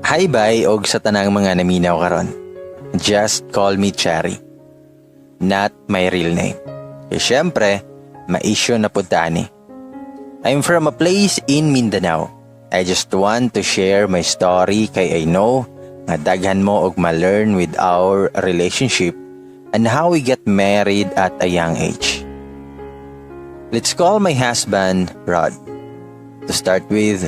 Hi bye og sa tanang mga naminaw karon. Just call me Cherry. Not my real name. E syempre, ma-issue na pud tani. I'm from a place in Mindanao. I just want to share my story kay I know nga daghan mo og ma-learn with our relationship and how we get married at a young age. Let's call my husband Rod. To start with,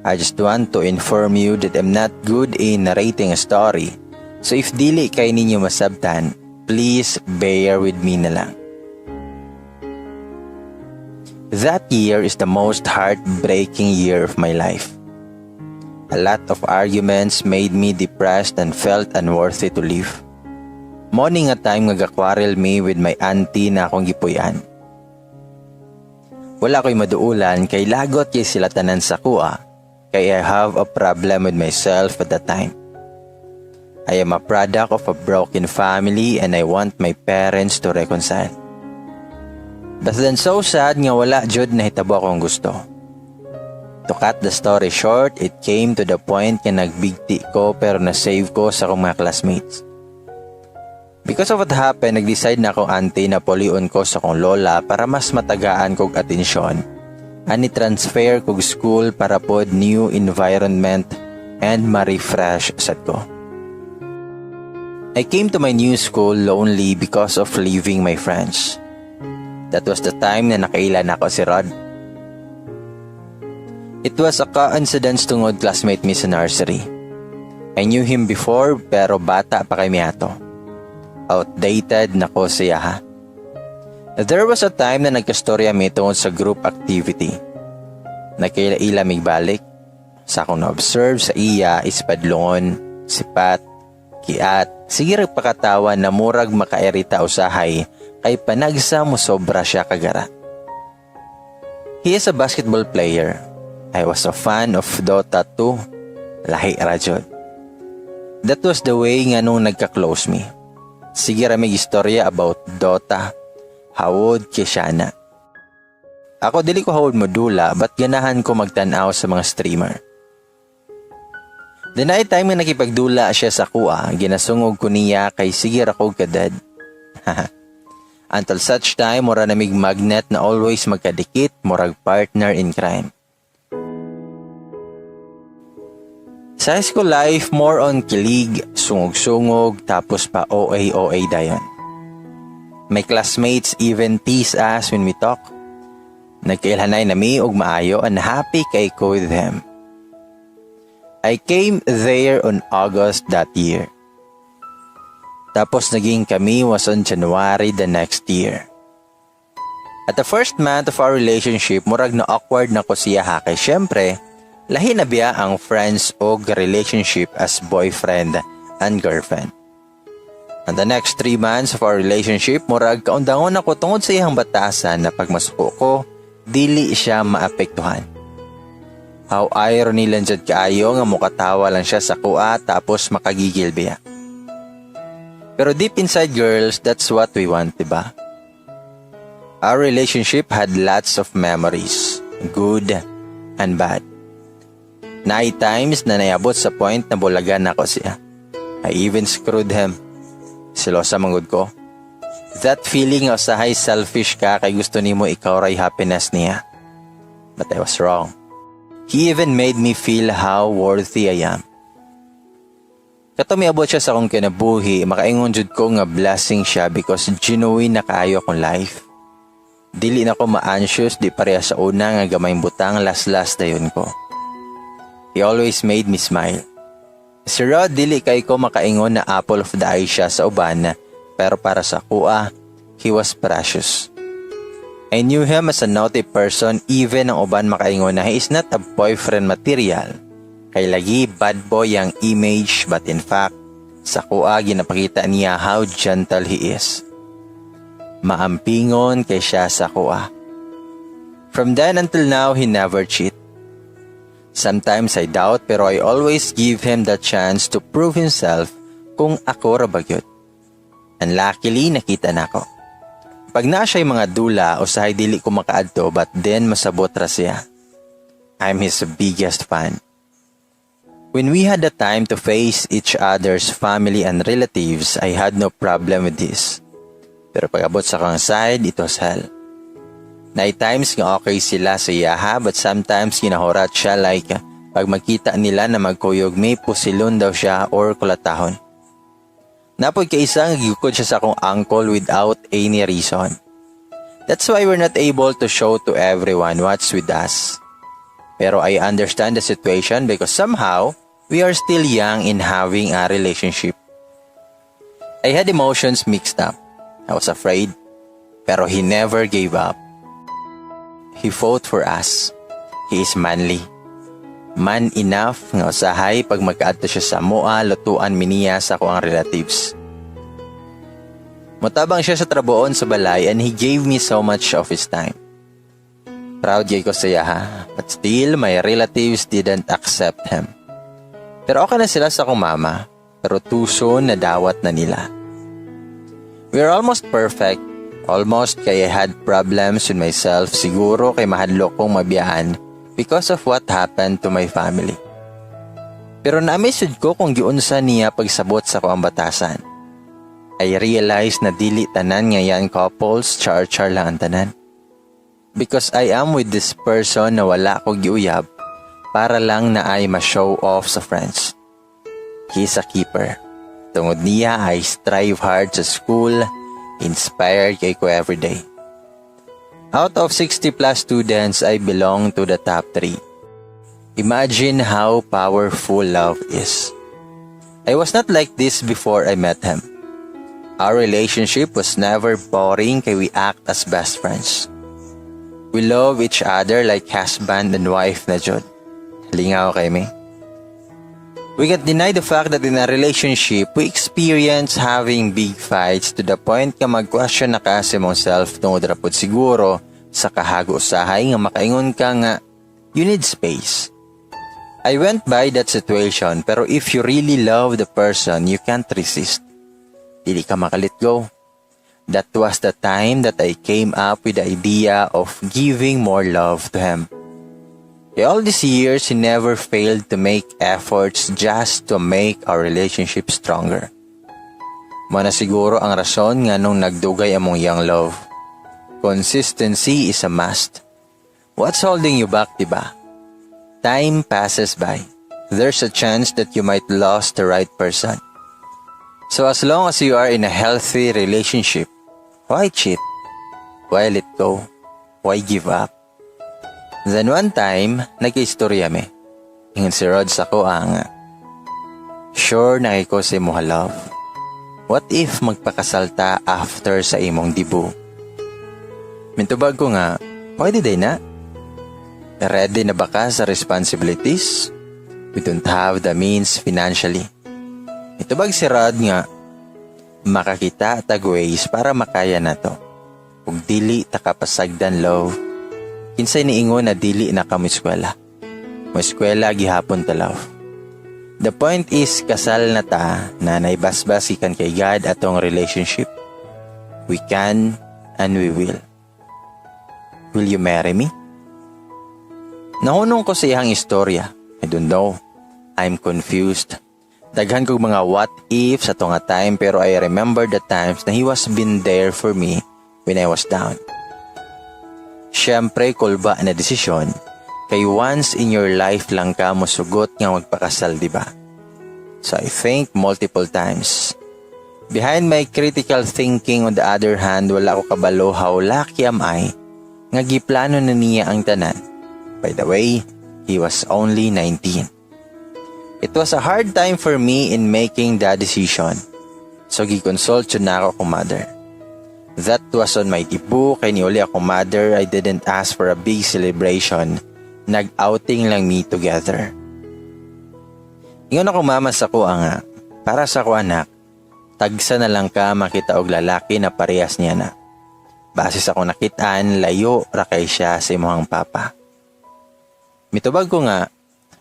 I just want to inform you that I'm not good in narrating a story. So if dili kay ninyo masabtan, please bear with me na lang. That year is the most heartbreaking year of my life. A lot of arguments made me depressed and felt unworthy to live. Morning nga time nga gakwarrel me with my auntie na akong gipuy-an. Wala ko'y maduulan kay lagot kay sila tanan sa kuha. Kay I have a problem with myself at that time. I am a product of a broken family and I want my parents to reconcile. But then so sad nga wala jud na hitabo akong gusto. To cut the story short, it came to the point nga nagbigti ko pero na-save ko sa akong mga classmates. Because of what happened, nag-decide na akong auntie na polion ko sa akong lola para mas matagaan kog atensyon. Ani transfer kog school para pod new environment and ma-refresh sad ko. I came to my new school lonely because of leaving my friends. That was the time na nakailan ako si Rod. It was a coincidence tungod classmate mi sa nursery. I knew him before pero bata pa kay miato. Outdated na ko siya ha. There was a time na nagkastorya mi tungod sa group activity. Nakaila-ila migbalik. Sa akong na-observe sa iya is padlungon, sipat, kiat. Sige pakatawa na murag makairita usahay kay panagsa mo sobra siya kagara. He is a basketball player. I was a fan of Dota 2. Lahi rajod. That was the way nga nung nagka-close me. Sige may istorya about Dota. Hawod kisyana. Ako dili ko hawod modula but ganahan ko magtanaw sa mga streamer. The night time nga nakipagdula siya sa kuha, ginasungog ko niya kay sige ra ko kadad. Until such time, mura namig magnet na always magkadikit, murag partner in crime. Sa high school life, more on kilig, sungog-sungog, tapos pa OA dayon. My classmates even tease us when we talk. Nagkailhanay na mi og maayo and happy kay ko with them. I came there on August that year. Tapos naging kami was on January the next year. At the first month of our relationship, murag na awkward na ko siya ha kay syempre, lahi na biya ang friends og relationship as boyfriend and girlfriend. And the next 3 months of our relationship, murag kaundangon ako tungod sa iyang batasan na pagmasuko ko, dili siya maapektuhan. How irony lang dyan kaayo nga mukatawa lang siya sa kuha tapos makagigil biya. Pero deep inside girls, that's what we want, diba? Our relationship had lots of memories, good and bad. Night times na nayabot sa point na bulagan ako siya. I even screwed him. Silosa manggod ko. That feeling of sahay selfish ka kay gusto nimo ikaw ray happiness niya. But I was wrong. He even made me feel how worthy I am. Kato miabot siya sa akong kinabuhi, makaingon jud ko nga blessing siya because genuine na kaayo akong life. Dili na ko ma-anxious di pareha sa una nga gamay butang last dayon ko. He always made me smile. Si Rod dili kay ko makaingon na apple of the eye siya sa uban, pero para sa kuha, he was precious. I knew him as a naughty person even ang uban makaingon na he is not a boyfriend material. Kay lagi bad boy ang image but in fact, sa kuha ginapakita niya how gentle he is. Maampingon kay siya sa kuha. From then until now, he never cheat. Sometimes I doubt pero I always give him the chance to prove himself kung ako ra bagyod. And luckily nakita na ko. Pag na siya'y mga dula o sahay dili ko makaadto but then masabot ra siya. I'm his biggest fan. When we had the time to face each other's family and relatives, I had no problem with this. Pero pag-abot sa kang side, it was hell. Night times nga okay sila sa iyaha, but sometimes kinahurat siya like pag magkita nila na magkuyog may pusilon daw siya or kulatahon. Napoy kaisa nga gikod siya sa akong uncle without any reason. That's why we're not able to show to everyone what's with us. Pero I understand the situation because somehow, we are still young in having a relationship. I had emotions mixed up. I was afraid, pero he never gave up. He fought for us. He is manly. Man enough nga usahay pag magkaadto siya sa moa, lutuan miniya sa akong relatives. Mutabang siya sa trabuon sa balay and he gave me so much of his time. Proud ko sa iya, but still my relatives didn't accept him. Pero okay na sila sa akong mama, pero too soon na dawat na nila. We are almost perfect, almost kaya I had problems with myself siguro kay mahadlok kong mabiyaan because of what happened to my family. Pero na-message ko kung giunsa niya pagsabot sa kuang batasan. I realized na dili tanan nga yan couples, char-char lang ang tanan. Because I am with this person na wala ko giuyab, para lang na ay ma-show off sa friends. He's a keeper. Tungod niya, I strive hard sa school, inspired kay ko everyday. Out of 60 plus students, I belong to the top 3. Imagine how powerful love is. I was not like this before I met him. Our relationship was never boring kay we act as best friends. We love each other like husband and wife na jud. Lingaw kay me. We can't deny the fact that in a relationship, we experience having big fights to the point ka mag-question na ka sa mong self tungod rapod siguro sa kahago-usahay nga makaingon ka nga, you need space. I went by that situation pero if you really love the person, you can't resist. Dili ka makalit go. That was the time that I came up with the idea of giving more love to him. All these years, he never failed to make efforts just to make our relationship stronger. Mana siguro ang rason nga nung nagdugay among young love. Consistency is a must. What's holding you back, diba? Time passes by. There's a chance that you might lose the right person. So as long as you are in a healthy relationship, why cheat? Why let go? Why give up? Then one time, nag-istorya me. Ingon si Rod sa ko ang, sure na ko sa imong love. What if magpakasalta after sa imong dibu? Mintubag ko nga, pwede day na. Ready na ba ka sa responsibilities? We don't have the means financially. Mitubag si Rod nga, makakita tag ways para makaya na to. Kung dili takapasagdan love, kinsay niingon na dili na ka mo eskwela. Mo eskwela gihapon ta love. The point is kasal na ta na naibasbas ikan kay God atong relationship. We can and we will. Will you marry me? Nahunong ko sa iyang istorya. I don't know. I'm confused. Daghan kong mga what ifs sa nga time pero I remember the times na he was been there for me when I was down. Siyempre, kulba na desisyon, kay once in your life lang ka musugot nga magpakasal, diba? So I think multiple times. Behind my critical thinking, on the other hand, wala ko kabalo how lucky am I nga giplano na niya ang tanan. By the way, he was only 19. It was a hard time for me in making that decision. So giconsult yun na ako kong mother. That was on my debut, kay niuli akong mother, I didn't ask for a big celebration. Nag-outing lang me together. Ingon ako mama sa ko nga, para sa ko anak, tagsa na lang ka makita og lalaki na parehas niya na. Base sa ko nakitaan, layo ra kay siya sa imong papa. Mitubag ko nga,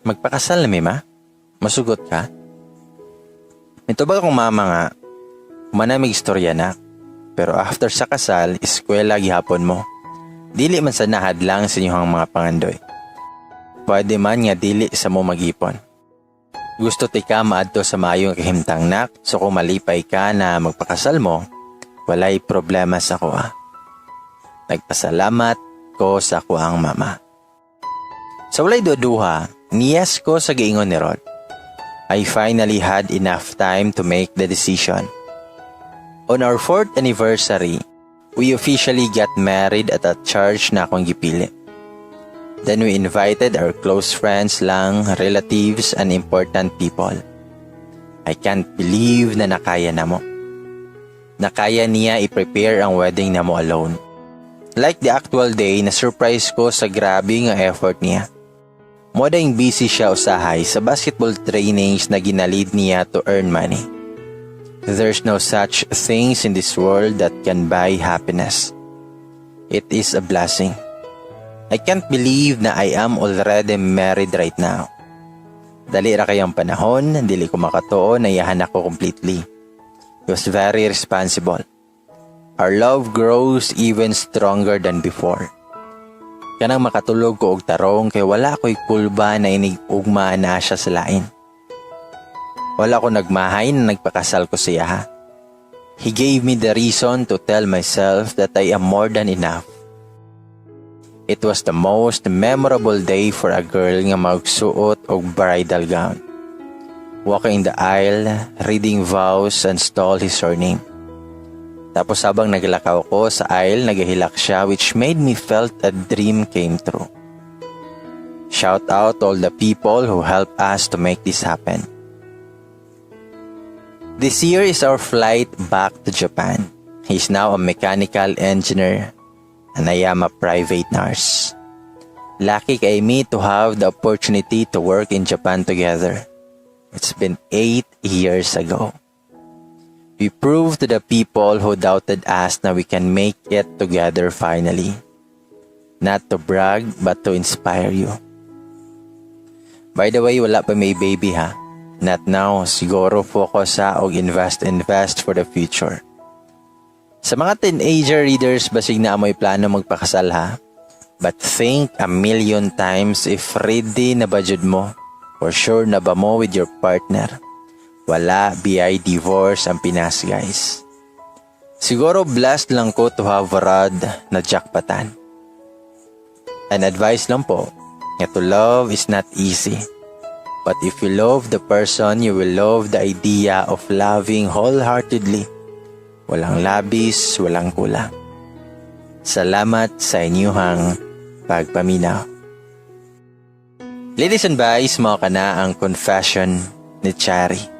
magpakasal na mi ma? Masugot ka? Mitubag akong mama nga, manamig istorya na. Pero after sa kasal, eskwela gihapon mo. Dili man sa nahadlang sa inyong mga pangandoy. Pwede man nga dili sa mo magipon. Gusto ti ka maadto sa mayong kahimtang nak, so kung malipay ka na magpakasal mo, walay problema sa kuha. Nagpasalamat ko sa kuhang mama. Sa walay duduha, niyas ko sa giingon ni Rod. I finally had enough time to make the decision. On our 4th anniversary, we officially got married at a church na akong gipili. Then we invited our close friends lang, relatives, and important people. I can't believe na nakaya na mo. Nakaya niya i-prepare ang wedding na mo alone. Like the actual day, na-surprise ko sa grabe nga effort niya. Modang busy siya usahay sa basketball trainings na ginalid niya to earn money. There's no such things in this world that can buy happiness. It is a blessing. I can't believe na I am already married right now. Dali ra kayang panahon, dili ko makatuo na iyahan ako completely. He was very responsible. Our love grows even stronger than before. Kanang makatulog ko og tarong kay wala ko'y kulba na inigugma na siya sa lain. Wala ko nagmahay na nagpakasal ko siya ha. He gave me the reason to tell myself that I am more than enough. It was the most memorable day for a girl nga magsuot og bridal gown. Walking the aisle, reading vows and stole his surname. Tapos habang naglakaw ko sa aisle, nagahilak siya which made me felt a dream came true. Shout out to all the people who helped us to make this happen. This year is our flight back to Japan. He's now a mechanical engineer and I am a private nurse. Lucky kay me to have the opportunity to work in Japan together. It's been 8 years ago. We proved to the people who doubted us na we can make it together finally. Not to brag, but to inspire you. By the way, wala pa may baby ha. Not now, siguro focus sa og invest for the future. Sa mga teenager readers, basig na amoy plano magpakasal ha. But think a million times if ready na ba jud mo. For sure na ba mo with your partner. Wala BI divorce ang Pinas guys. Siguro blessed lang ko to have Rod na jackpatan. An advice lang po, nga to love is not easy. But if you love the person, you will love the idea of loving wholeheartedly. Walang labis, walang kulang. Salamat sa inyong pagpaminaw. Ladies and boys, mga ka na ang confession ni Chari.